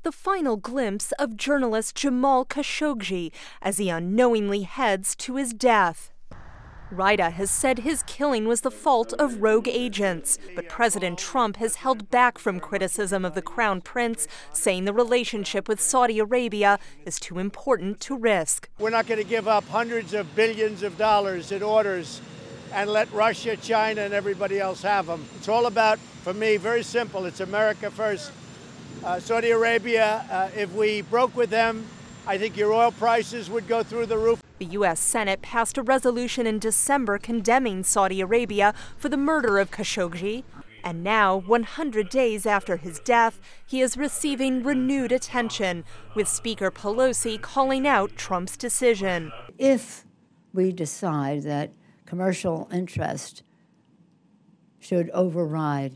The final glimpse of journalist Jamal Khashoggi as he unknowingly heads to his death. Rida has said his killing was the fault of rogue agents, but President Trump has held back from criticism of the Crown Prince, saying the relationship with Saudi Arabia is too important to risk. We're not going to give up hundreds of billions of dollars in orders and let Russia, China, and everybody else have them. It's all about, for me, very simple. It's America first. Saudi Arabia, if we broke with them, I think your oil prices would go through the roof. The U.S. Senate passed a resolution in December condemning Saudi Arabia for the murder of Khashoggi. And now, 100 days after his death, he is receiving renewed attention, with Speaker Pelosi calling out Trump's decision. If we decide that commercial interest should override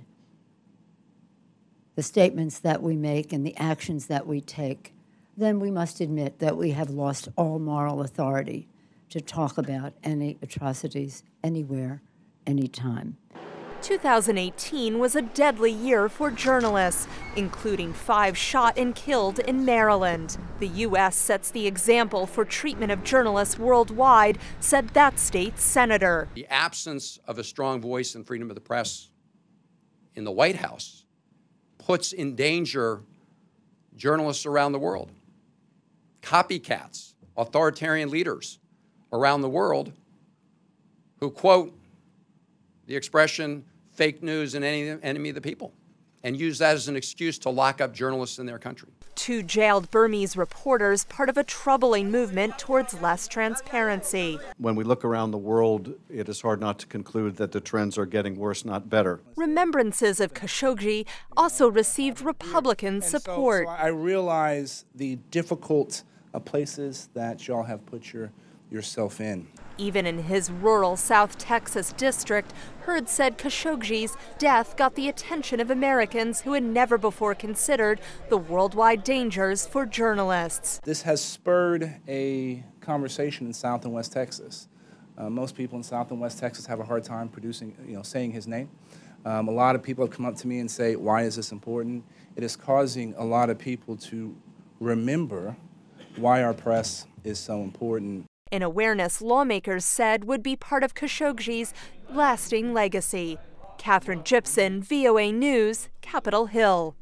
the statements that we make and the actions that we take, then we must admit that we have lost all moral authority to talk about any atrocities anywhere, anytime. 2018 was a deadly year for journalists, including 5 shot and killed in Maryland. The U.S. sets the example for treatment of journalists worldwide, said that state's senator. The absence of a strong voice and freedom of the press in the White House puts in danger journalists around the world. Copycats, authoritarian leaders around the world who quote the expression fake news and enemy of the people and use that as an excuse to lock up journalists in their country. 2 jailed Burmese reporters, part of a troubling movement towards less transparency. When we look around the world, it is hard not to conclude that the trends are getting worse, not better. Remembrances of Khashoggi also received Republican support. So I realize the difficult places that y'all have put yourself in. Even in his rural South Texas district, Hurd said Khashoggi's death got the attention of Americans who had never before considered the worldwide dangers for journalists. This has spurred a conversation in South and West Texas. Most people in South and West Texas have a hard time saying his name. A lot of people have come up to me and say, why is this important? It is causing a lot of people to remember why our press is so important. An awareness lawmakers said would be part of Khashoggi's lasting legacy. Katherine Gypson, VOA News, Capitol Hill.